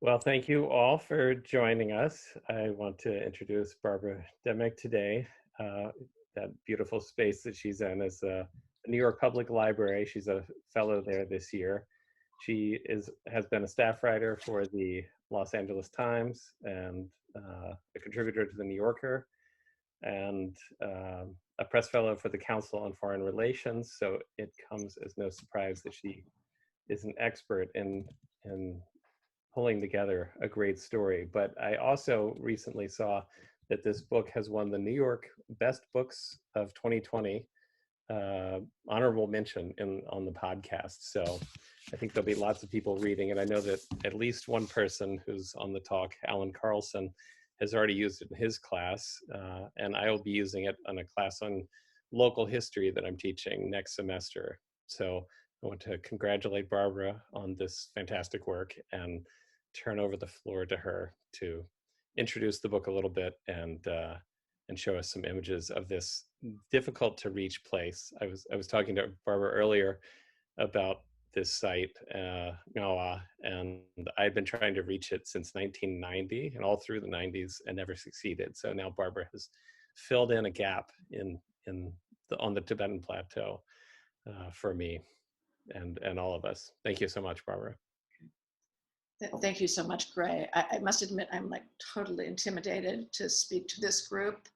Well, thank you all for joining us. I want to introduce Barbara Demick today. That beautiful space that she's in is the New York Public Library. She's a fellow there this year. She has been a staff writer for the Los Angeles Times and a contributor to the New Yorker, and a press fellow for the Council on Foreign Relations. So it comes as no surprise that she is an expert in pulling together a great story. But I also recently saw that this book has won the New York Best Books of 2020 honorable mention on the podcast. So I think there'll be lots of people reading, and I know that at least one person who's on the talk, Alan Carlson, has already used it in his class, and I will be using it on a class on local history that I'm teaching next semester. So I want to congratulate Barbara on this fantastic work and turn over the floor to her to introduce the book a little bit and show us some images of this difficult to reach place. I was talking to Barbara earlier about this site, Ngaba, and I've been trying to reach it since 1990 and all through the 90s and never succeeded. So now Barbara has filled in a gap on the Tibetan Plateau for me and all of us. Thank you so much, Barbara. Thank you so much, Gray. I must admit, I'm like totally intimidated to speak to this group.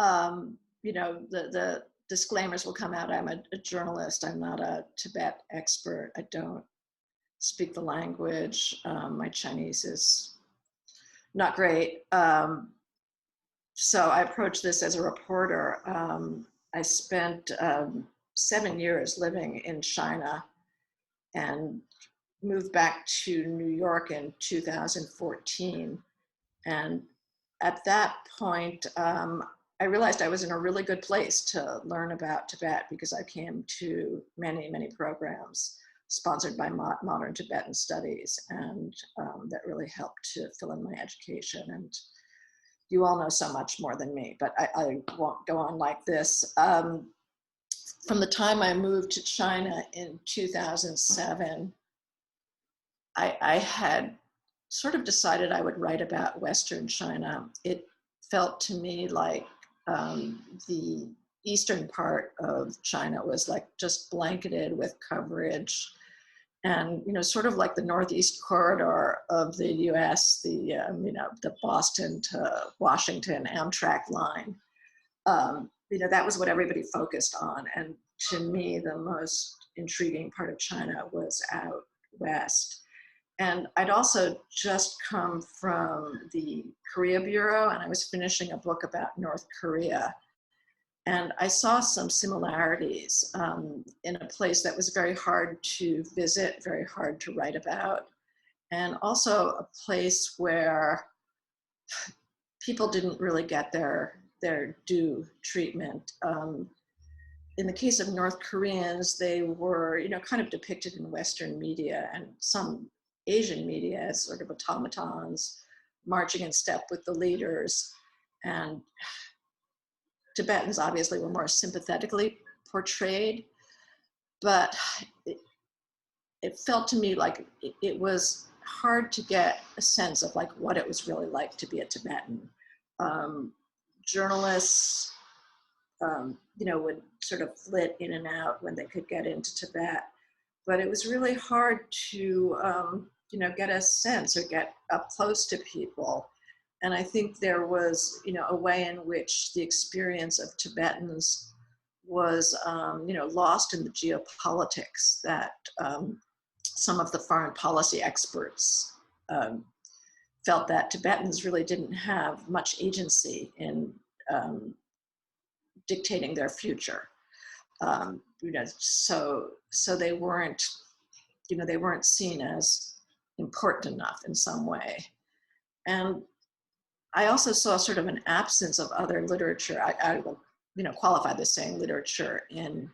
You know, the disclaimers will come out. I'm a journalist. I'm not a Tibet expert. I don't speak the language. My Chinese is not great. So I approached this as a reporter. I spent 7 years living in China and moved back to New York in 2014. And at that point, I realized I was in a really good place to learn about Tibet because I came to many, many programs sponsored by Modern Tibetan Studies, and that really helped to fill in my education. And you all know so much more than me, but I won't go on like this. From the time I moved to China in 2007, I had sort of decided I would write about Western China. It felt to me like the eastern part of China was like just blanketed with coverage, and you know, sort of like the northeast corridor of the U.S., the the Boston to Washington Amtrak line. You know, that was what everybody focused on, and to me, the most intriguing part of China was out west. And I'd also just come from the Korea Bureau, and I was finishing a book about North Korea. And I saw some similarities in a place that was very hard to visit, very hard to write about, and also a place where people didn't really get their due treatment. In the case of North Koreans, they were, you know, kind of depicted in Western media and some Asian media as sort of automatons marching in step with the leaders. And Tibetans obviously were more sympathetically portrayed, but it felt to me like it was hard to get a sense of like what it was really like to be a Tibetan. Journalists, you know, would sort of flit in and out when they could get into Tibet, but it was really hard to, you know, get a sense or get up close to people. And I think there was, you know, a way in which the experience of Tibetans was, you know, lost in the geopolitics that some of the foreign policy experts felt that Tibetans really didn't have much agency in dictating their future. You know, so they weren't, you know, they weren't seen as important enough in some way. And I also saw sort of an absence of other literature. I will, you know, qualify this saying literature in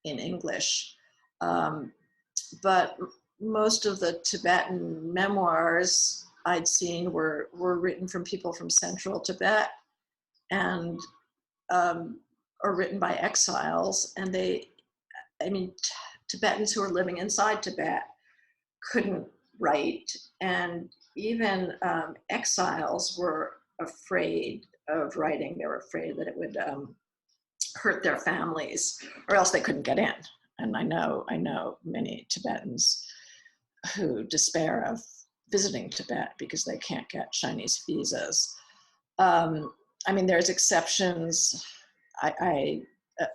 English, but most of the Tibetan memoirs I'd seen were written from people from central Tibet, and or written by exiles, and they, I mean, Tibetans who were living inside Tibet couldn't write, and even exiles were afraid of writing. They were afraid that it would hurt their families, or else they couldn't get in. And I know many Tibetans who despair of visiting Tibet because they can't get Chinese visas. I mean, there's exceptions. I'm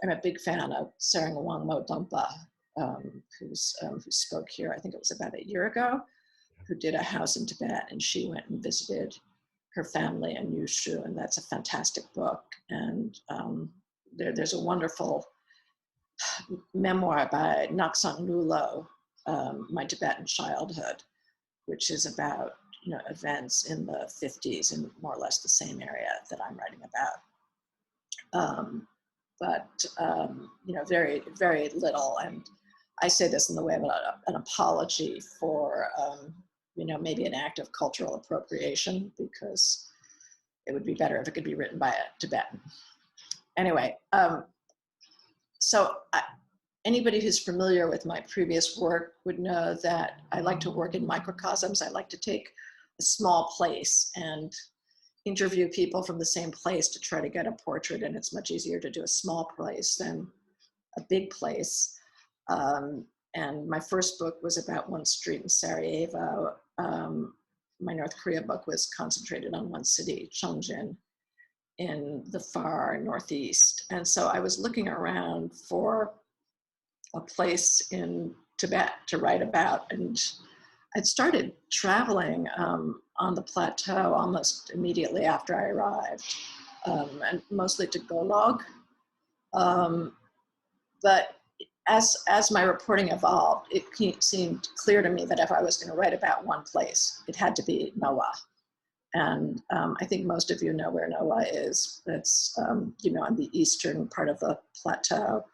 a big fan of Sarang Wangmo Dumpa, who spoke here, I think it was about a year ago, who did a house in Tibet, and she went and visited her family in Yushu, and that's a fantastic book. And there's a wonderful memoir by Naksang Nulo, My Tibetan Childhood, which is about events in the 50s in more or less the same area that I'm writing about. Very, very little. And I say this in the way of an apology for, maybe an act of cultural appropriation, because it would be better if it could be written by a Tibetan. Anyway, anybody who's familiar with my previous work would know that I like to work in microcosms. I like to take a small place and interview people from the same place to try to get a portrait, and it's much easier to do a small place than a big place. And my first book was about one street in Sarajevo. My North Korea book was concentrated on one city, Chongjin, in the far northeast. And so I was looking around for a place in Tibet to write about, and I'd started traveling on the plateau almost immediately after I arrived, and mostly to Golog. But as my reporting evolved, it seemed clear to me that if I was going to write about one place, it had to be Noa. And I think most of you know where Noa is. It's on the eastern part of the plateau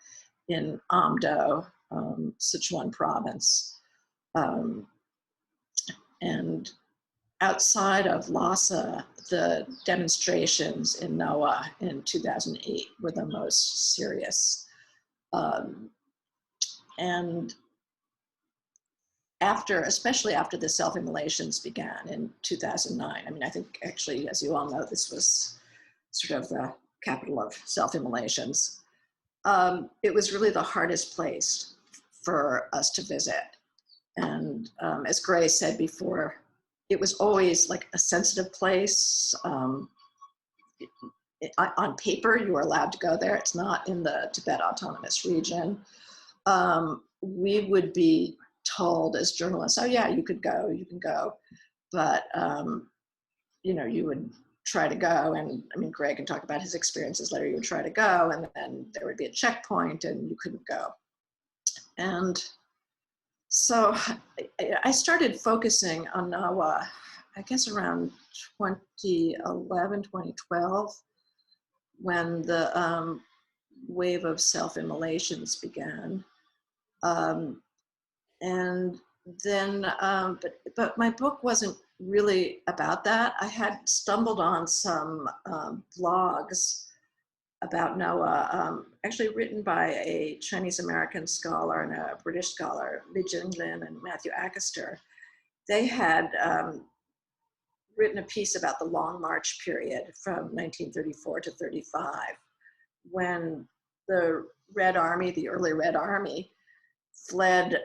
in Amdo, Sichuan province. And outside of Lhasa, the demonstrations in Noa in 2008 were the most serious. And especially after the self-immolations began in 2009, I mean, I think actually, as you all know, this was sort of the capital of self-immolations. It was really the hardest place for us to visit. And as Gray said before, it was always like a sensitive place. On paper, you were allowed to go there. It's not in the Tibet Autonomous Region. We would be told as journalists, oh yeah, you can go. But, you would try to go, and I mean, Greg can talk about his experiences later. You would try to go, and then there would be a checkpoint and you couldn't go. And so I started focusing on Ngaba, I guess around 2011, 2012, when the wave of self-immolations began. And then, but my book wasn't really about that. I had stumbled on some blogs about Noah, actually written by a Chinese-American scholar and a British scholar, Li Jinglin and Matthew Ackister. They had written a piece about the Long March period from 1934 to 35, when the Red Army, the early Red Army, fled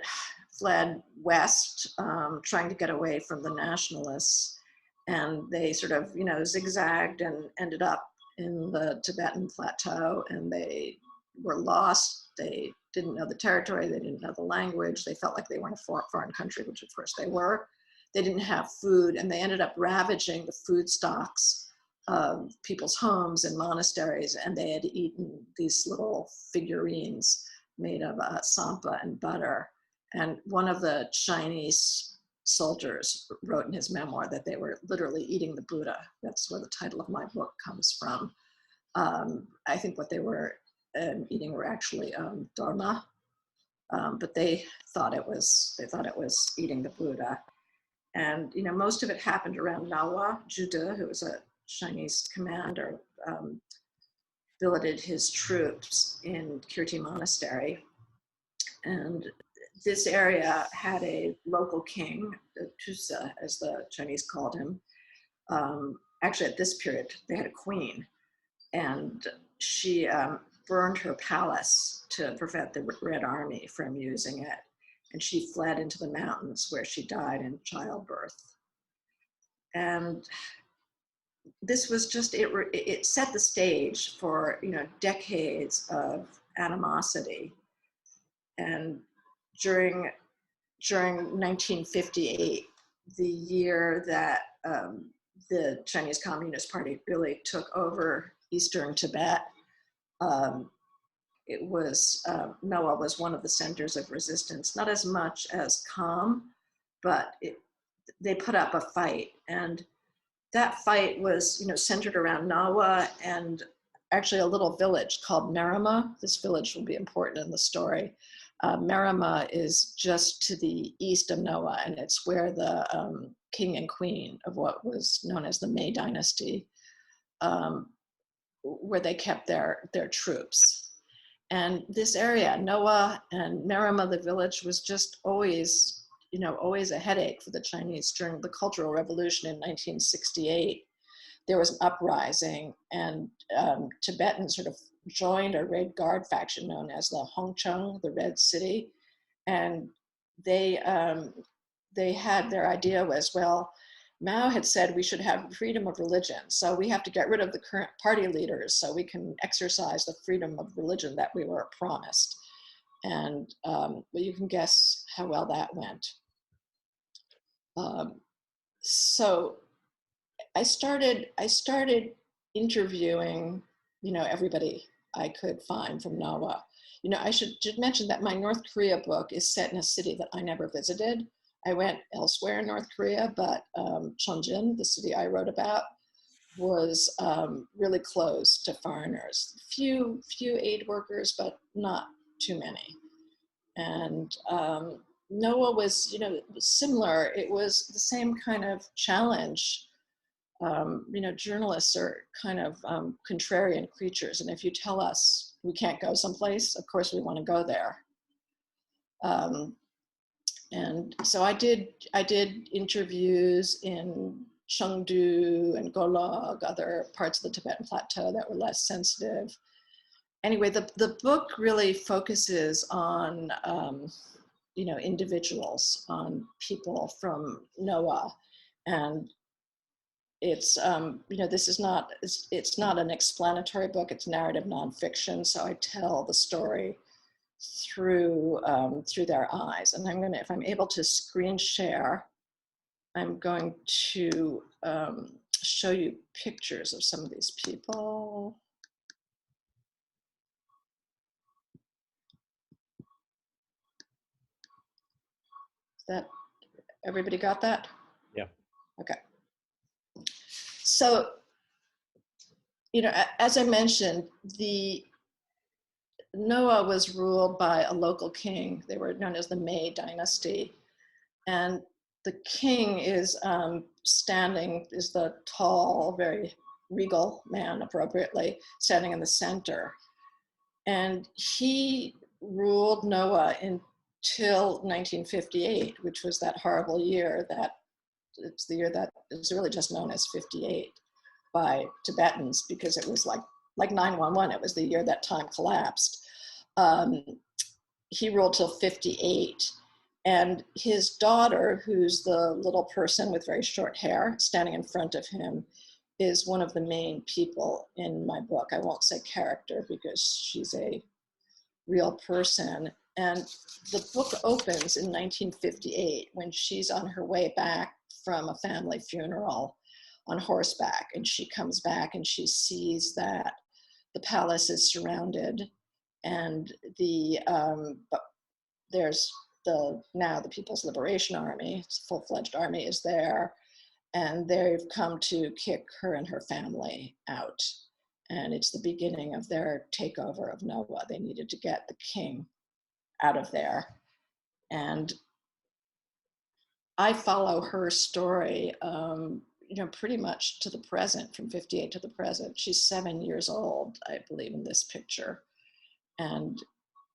west, trying to get away from the nationalists. And they sort of, zigzagged and ended up in the Tibetan Plateau, and they were lost. They didn't know the territory. They didn't know the language. They felt like they were in a foreign country, which of course they were. They didn't have food, and they ended up ravaging the food stocks of people's homes and monasteries, and they had eaten these little figurines made of sampa and butter. And one of the Chinese soldiers wrote in his memoir that they were literally eating the Buddha. That's where the title of my book comes from. I think what they were eating were actually dharma, but they thought it was eating the Buddha. And most of it happened around Nawa. Jude, who was a Chinese commander, billeted his troops in Kirti Monastery. And this area had a local king, Tusa, as the Chinese called him. Actually, at this period, they had a queen, and she burned her palace to prevent the Red Army from using it. And she fled into the mountains where she died in childbirth. And this was just, it set the stage for, decades of animosity. And during 1958, the year that the Chinese Communist Party really took over Eastern Tibet, it was, Noah was one of the centers of resistance, not as much as Kham, but they put up a fight. And that fight was, centered around Noah and actually a little village called Marama. This village will be important in the story. Marama is just to the east of Noah, and it's where the king and queen of what was known as the Mei Dynasty, where they kept their troops. And this area, Noah and Marama, the village, was just always, always a headache for the Chinese. During the Cultural Revolution in 1968, there was an uprising, and Tibetans sort of joined a Red Guard faction known as the Hongcheng, the Red City. And they had, their idea was, well, Mao had said we should have freedom of religion, so we have to get rid of the current party leaders so we can exercise the freedom of religion that we were promised. And well, you can guess how well that went. So I started interviewing, everybody I could find from Ngaba. I should mention that my North Korea book is set in a city that I never visited. I went elsewhere in North Korea, but Chongjin, the city I wrote about, was really closed to foreigners. Few aid workers, but not too many. And Noah was, similar. It was the same kind of challenge. Journalists are kind of contrarian creatures, and if you tell us we can't go someplace, of course we want to go there. And so I did interviews in Chengdu and Golog, other parts of the Tibetan Plateau that were less sensitive. Anyway, the book really focuses on individuals, on people from Noah, and it's this is not, it's not an explanatory book, it's narrative nonfiction, so I tell the story through their eyes. And I'm gonna, if I'm able to screen share, I'm going to show you pictures of some of these people. That, everybody got that? Yeah. Okay. So, as I mentioned, the Noah was ruled by a local king. They were known as the Mei Dynasty. And the king is is the tall, very regal man, appropriately, standing in the center. And he ruled Noah until 1958, which was that horrible year that, it's the year that is really just known as 58 by Tibetans, because it was like 9/11, it was the year that time collapsed. He ruled till 58. And his daughter, who's the little person with very short hair standing in front of him, is one of the main people in my book. I won't say character because she's a real person. And the book opens in 1958 when she's on her way back from a family funeral on horseback. And she comes back and she sees that the palace is surrounded, and there's now the People's Liberation Army, it's a full-fledged army, is there, and they've come to kick her and her family out. And it's the beginning of their takeover of Noah. They needed to get the king out of there. And I follow her story, pretty much to the present, from 58 to the present. She's 7 years old, I believe, in this picture. And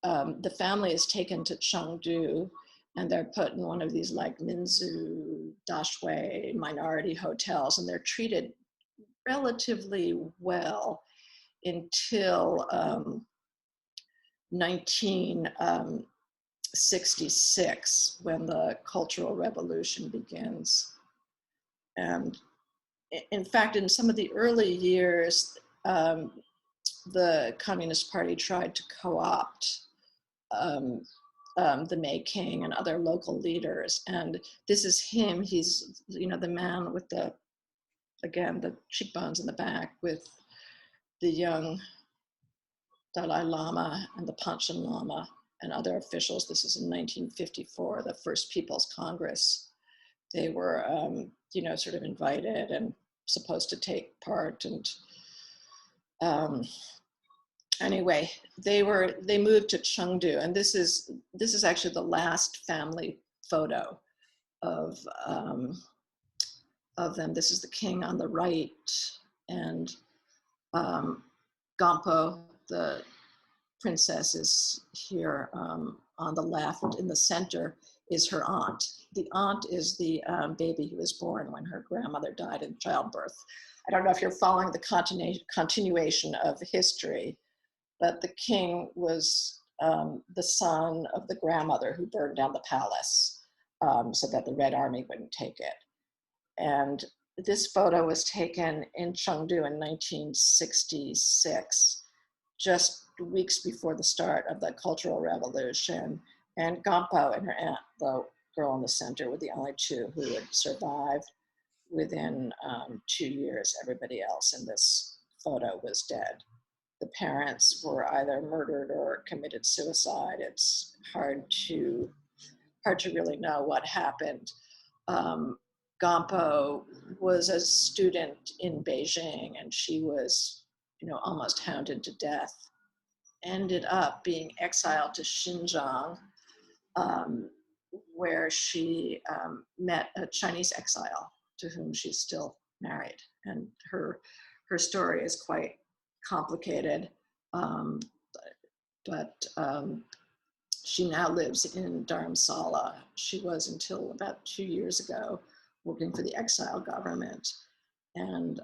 the family is taken to Chengdu, and they're put in one of these like Minzu, Dashui minority hotels, and they're treated relatively well until 1966, when the Cultural Revolution begins. And in fact, in some of the early years, the Communist Party tried to co-opt the Mei King and other local leaders. And this is him. He's, you know, the man with the, again, the cheekbones in the back, with the young Dalai Lama and the Panchen Lama and other officials. This is in 1954, the first People's Congress. They were, you know, sort of invited and supposed to take part. And anyway, they moved to Chengdu, and this is actually the last family photo of them. This is the king on the right, and Gampo, the princess, is here on the left. In the center is her aunt. The aunt is the baby who was born when her grandmother died in childbirth. I don't know if you're following the continuation of history, but the king was the son of the grandmother who burned down the palace so that the Red Army wouldn't take it. And this photo was taken in Chengdu in 1966, just weeks before the start of the Cultural Revolution. And Gampo and her aunt, the girl in the center, were the only two who had survived. Within 2 years, everybody else in this photo was dead. The parents were either murdered or committed suicide. It's hard to really know what happened. Gampo was a student in Beijing, and she was, you know, almost hounded to death. Ended up being exiled to Xinjiang, where she met a Chinese exile to whom she's still married. And her story is quite complicated, but she now lives in Dharamsala. She was, until about 2 years ago, working for the exile government. And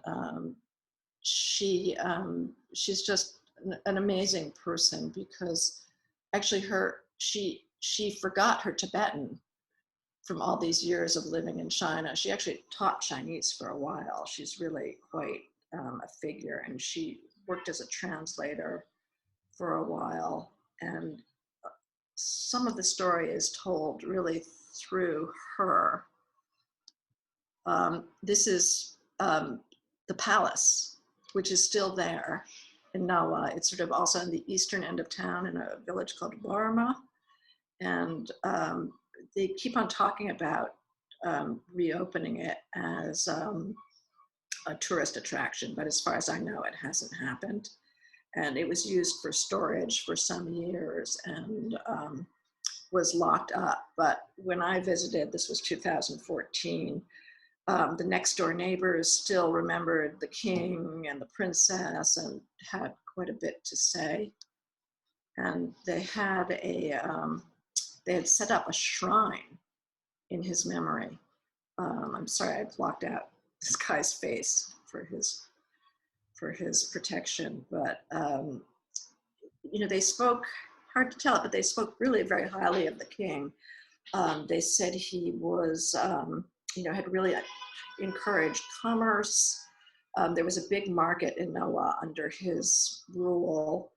she's just an amazing person, because actually she forgot her Tibetan from all these years of living in China. She actually taught Chinese for a while. She's really quite a figure, and she worked as a translator for a while. And some of the story is told really through her. This is the palace, which is still there in Ngaba. It's sort of also in the eastern end of town in a village called Warma. And they keep on talking about reopening it as a tourist attraction, but as far as I know, it hasn't happened. And it was used for storage for some years and was locked up. But when I visited, this was 2014, the next door neighbors still remembered the king and the princess and had quite a bit to say. And they had set up a shrine in his memory. I'm sorry, I blocked out this guy's face for his protection, but you know, they spoke, hard to tell it, but they spoke really very highly of the king. They said he was, you know, had really encouraged commerce. There was a big market in Ngaba under his rule,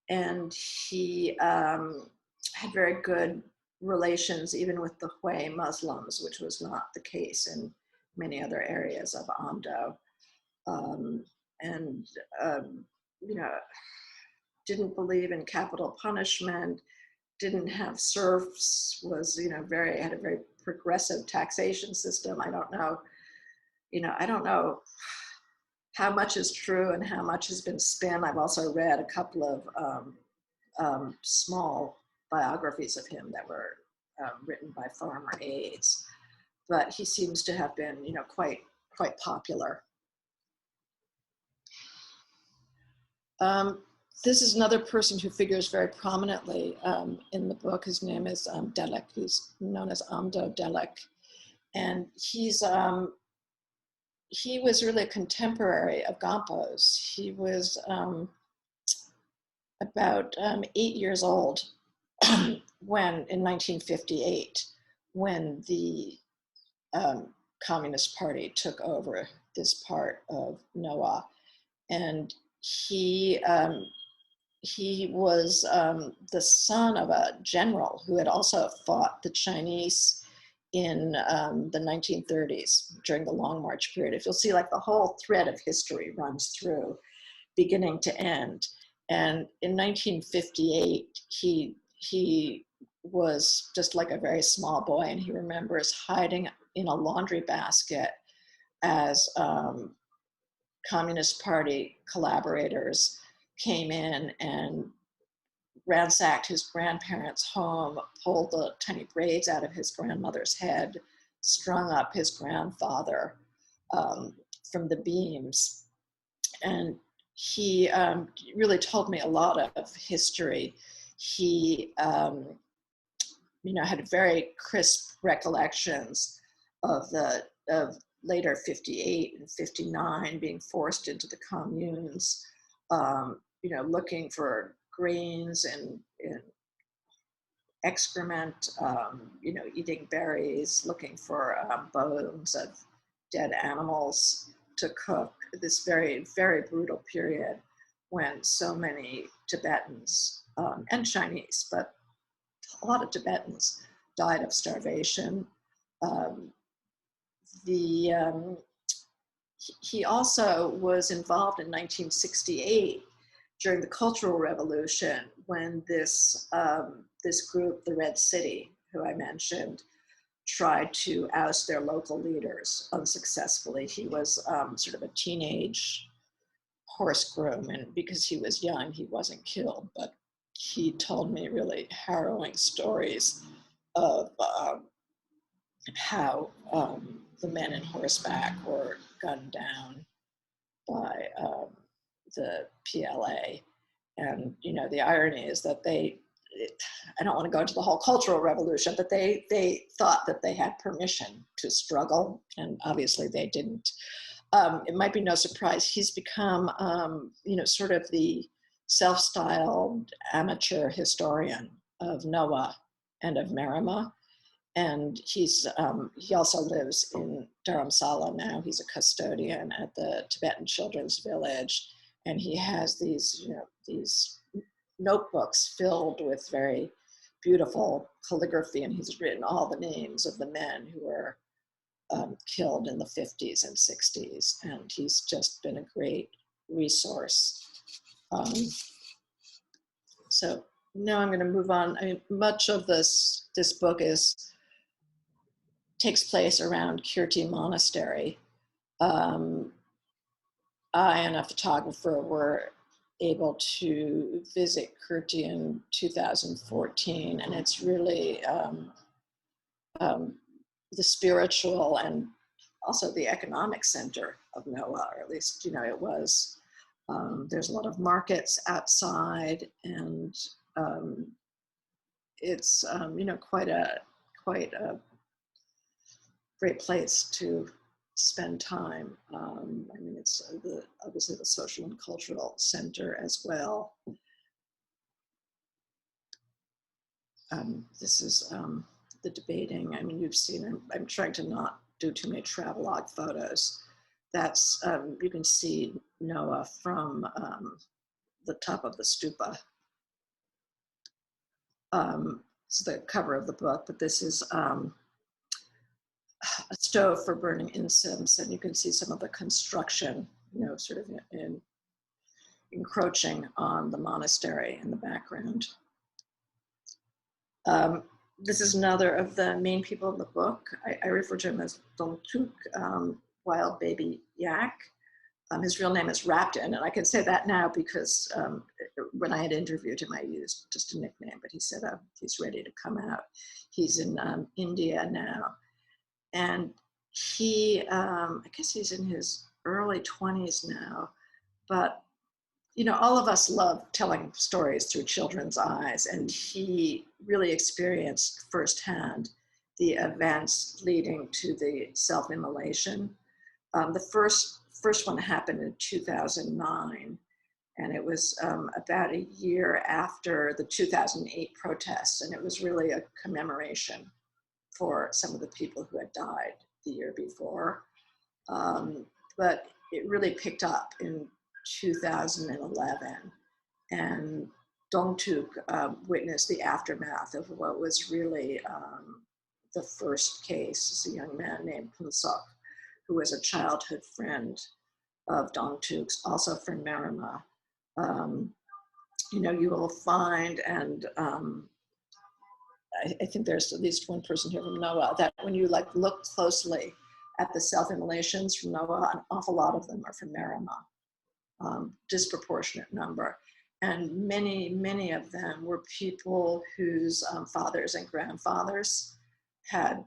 and he had very good relations even with the Hui Muslims, which was not the case in many other areas of Amdo. And you know, didn't believe in capital punishment, didn't have serfs, was, you know, had a very progressive taxation system. I don't know, you know, I don't know how much is true and how much has been spin. I've also read a couple of small biographies of him that were written by farmer aides, but he seems to have been, you know, quite popular. This is another person who figures very prominently in the book. His name is Delick. He's known as Amdo Delick. And he was really a contemporary of Gampo's. He was about 8 years old when, in 1958, when the Communist Party took over this part of Noah. And he was the son of a general who had also fought the Chinese in the 1930s during the Long March period. If you'll see, like, the whole thread of history runs through, beginning to end. And in 1958, he was just like a very small boy, and he remembers hiding in a laundry basket as Communist Party collaborators came in and ransacked his grandparents' home, pulled the tiny braids out of his grandmother's head, strung up his grandfather from the beams. And he really told me a lot of history. He had very crisp recollections of later 58 and 59 being forced into the communes, looking for grains and excrement, eating berries, looking for bones of dead animals to cook. This very, very brutal period when so many Tibetans and Chinese, but a lot of Tibetans died of starvation. He also was involved in 1968 during the Cultural Revolution, when this group, the Red City, who I mentioned, tried to oust their local leaders unsuccessfully. He was sort of a teenage horse groom, and because he was young, he wasn't killed, but he told me really harrowing stories of how the men in horseback were gunned down by the PLA. And, the irony is that I don't want to go into the whole Cultural Revolution, but they thought that they had permission to struggle, and obviously they didn't. It might be no surprise, he's become, sort of the self-styled amateur historian of Noah and of Marima. And he also lives in Dharamsala now. He's a custodian at the Tibetan Children's Village, and he has these notebooks filled with very beautiful calligraphy, and he's written all the names of the men who were killed in the 50s and 60s, and he's just been a great resource. So now I'm going to move on. I mean, much of this book takes place around Kirti Monastery. I and a photographer were able to visit Kirti in 2014, and it's really the spiritual and also the economic center of Noah, or at least, it was. There's a lot of markets outside, and it's, quite a great place to spend time. It's obviously the social and cultural center as well. This is the debating. You've seen, I'm trying to not do too many travelogue photos. That's, you can see Noah from the top of the stupa. It's the cover of the book, but this is a stove for burning incense, and you can see some of the construction, sort of encroaching on the monastery in the background. This is another of the main people in the book. I refer to him as Dongtuk, wild baby yak. His real name is Rapton, and I can say that now because when I had interviewed him, I used just a nickname, but he said he's ready to come out. He's in India now. And he, I guess he's in his early 20s now, but you know, all of us love telling stories through children's eyes, and he really experienced firsthand the events leading to the self-immolation. The first one happened in 2009, and it was about a year after the 2008 protests, and it was really a commemoration for some of the people who had died the year before. But it really picked up in 2011, and Dongtuk witnessed the aftermath of what was really the first case. It's a young man named Punsok, who was a childhood friend of Dongtuk's, also from Marima. You know, you will find, and I think there's at least one person here from Noah, that when you like look closely at the self-immolations from Noah, an awful lot of them are from Marima, disproportionate number. And many of them were people whose fathers and grandfathers had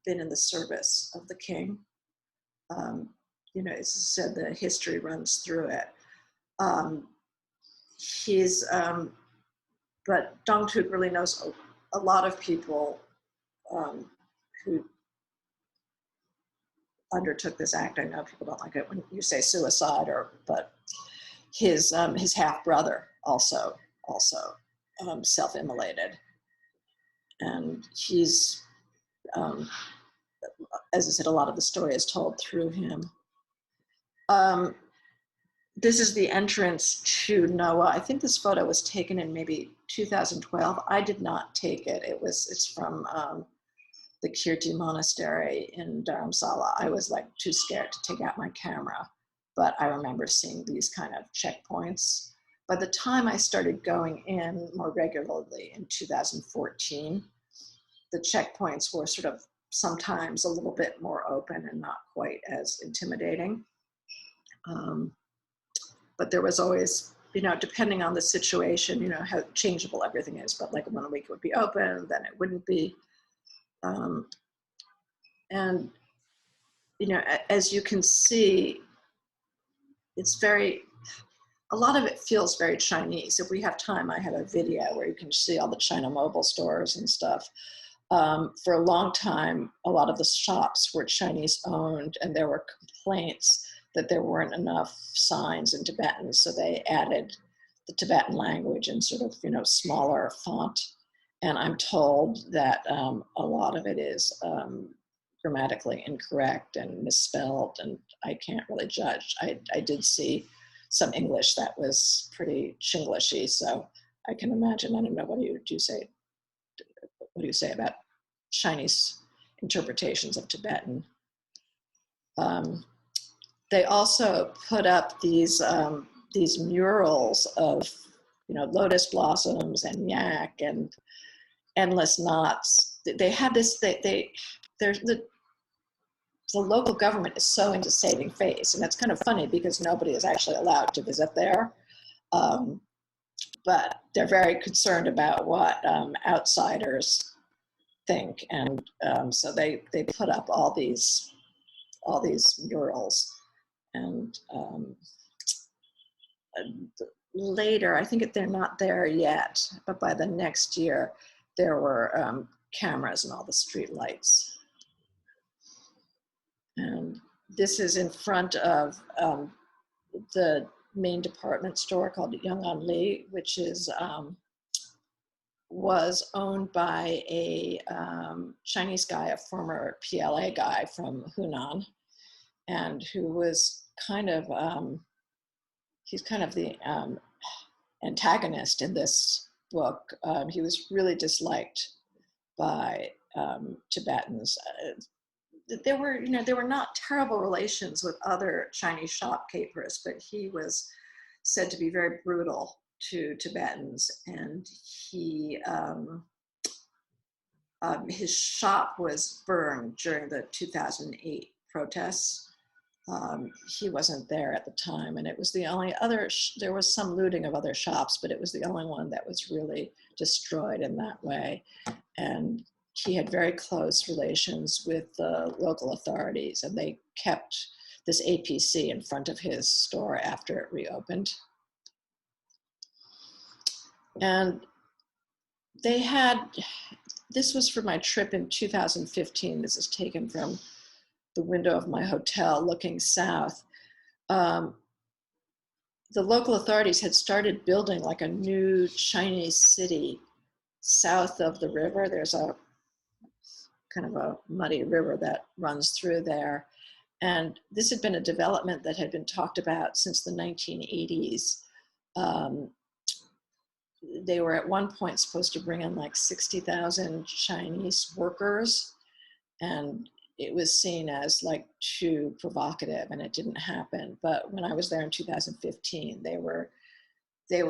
been in the service of the king. You know, as I said, the history runs through it. But Dongtuk really knows a lot of people who undertook this act. I know people don't like it when you say suicide, but his half brother also self-immolated, and he's as I said, a lot of the story is told through him. This is the entrance to Noah. I think this photo was taken in maybe 2012. I did not take it. It's from the Kirti Monastery in Dharamsala. I was like too scared to take out my camera, but I remember seeing these kind of checkpoints. By the time I started going in more regularly in 2014, the checkpoints were sort of sometimes a little bit more open and not quite as intimidating. But there was always, you know, depending on the situation, you know, how changeable everything is, but like 1 week it would be open, then it wouldn't be. And, you know, as you can see, it's a lot of it feels very Chinese. If we have time, I have a video where you can see all the China mobile stores and stuff. For a long time, a lot of the shops were Chinese owned, and there were complaints that there weren't enough signs in Tibetan, so they added the Tibetan language in sort of, you know, smaller font. And I'm told that a lot of it is grammatically incorrect and misspelled, and I can't really judge. I did see some English that was pretty Chinglishy, so I can imagine. I don't know, what do you say about Chinese interpretations of Tibetan? They also put up these murals of, you know, lotus blossoms and yak and endless knots. They had this. The local government is so into saving face, and it's kind of funny because nobody is actually allowed to visit there. But they're very concerned about what outsiders think, and so they put up all these murals. And later, I think they're not there yet, but by the next year, there were cameras in all the street lights. And this is in front of the main department store called Yong'an Li, which is was owned by a Chinese guy, a former PLA guy from Hunan, and who was kind of, he's kind of the antagonist in this book. He was really disliked by Tibetans. There were not terrible relations with other Chinese shopkeepers, but he was said to be very brutal to Tibetans, and his shop was burned during the 2008 protests. He wasn't there at the time, and it was the only other, there was some looting of other shops, but it was the only one that was really destroyed in that way. And he had very close relations with the local authorities, and they kept this APC in front of his store after it reopened. And they had, this was for my trip in 2015. This is taken from the window of my hotel looking south. The local authorities had started building like a new Chinese city south of the river. There's a kind of a muddy river that runs through there. And this had been a development that had been talked about since the 1980s. They were at one point supposed to bring in like 60,000 Chinese workers, and it was seen as like too provocative, and it didn't happen. But when I was there in 2015, they were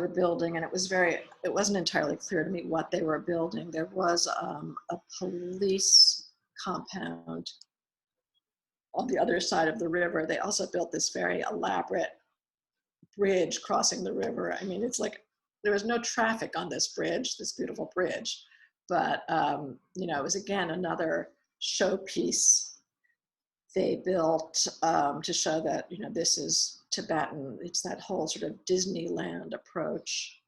building, and it wasn't entirely clear to me what they were building. There was a police compound on the other side of the river. They also built this very elaborate bridge crossing the river. I mean, it's like there was no traffic on this bridge, this beautiful bridge, but it was again another showpiece they built to show that this is Tibetan. It's that whole sort of Disneyland approach,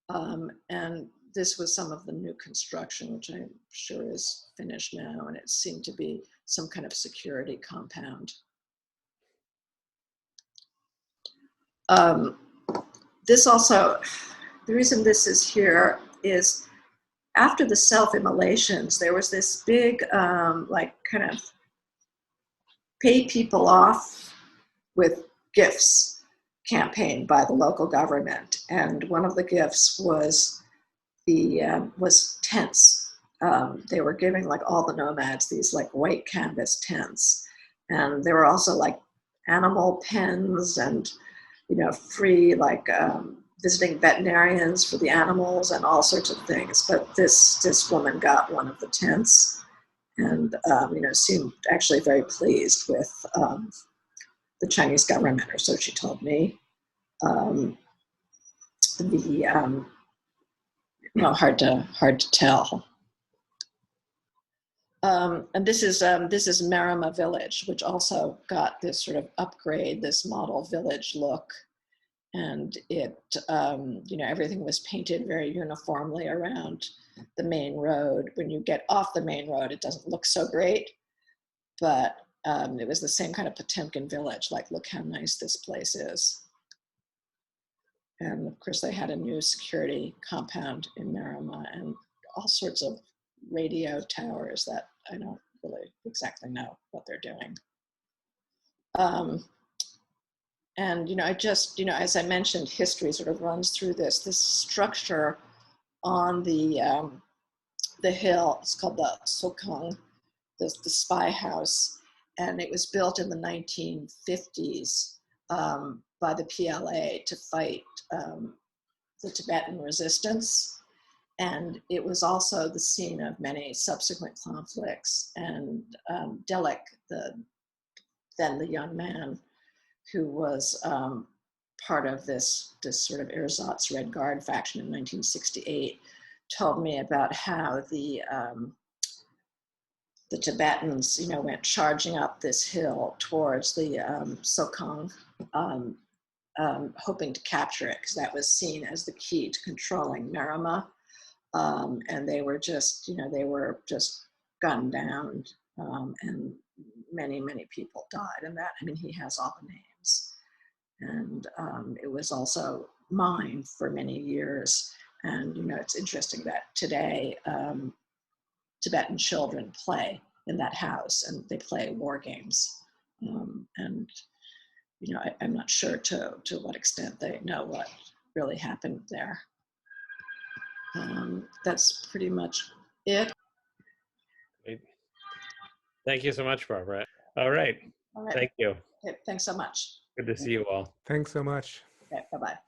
and this was some of the new construction, which I'm sure is finished now, and it seemed to be some kind of security compound. This also, the reason this is here is after the self-immolations, there was this big, like kind of pay people off with gifts campaign by the local government. And one of the gifts was tents. They were giving like all the nomads these like white canvas tents. And there were also like animal pens and, free like visiting veterinarians for the animals and all sorts of things. But this woman got one of the tents and, seemed actually very pleased with the Chinese government, or so she told me. Hard to tell. And this is Marama Village, which also got this sort of upgrade, this model village look. And it, everything was painted very uniformly around the main road. When you get off the main road, it doesn't look so great, but it was the same kind of Potemkin village, like, look how nice this place is. And of course, they had a new security compound in Marama and all sorts of radio towers that I don't really exactly know what they're doing. And I just, as I mentioned, history sort of runs through this structure on the hill. It's called the Sokong, the spy house, and it was built in the 1950s by the PLA to fight the Tibetan resistance. And it was also the scene of many subsequent conflicts. And Delic, then the young man who was part of this sort of Ersatz Red Guard faction in 1968, told me about how the Tibetans, went charging up this hill towards the Sokong, hoping to capture it because that was seen as the key to controlling Marama. And they were just, gunned down, and many, many people died. And that, he has all the names. And it was also mined for many years. And, it's interesting that today, Tibetan children play in that house and they play war games. And, I'm not sure to what extent they know what really happened there. That's pretty much it. Great. Thank you so much, Barbara. All right. All right. Thank you. Okay, thanks so much. Good to see you all. Thanks so much. Okay, bye-bye.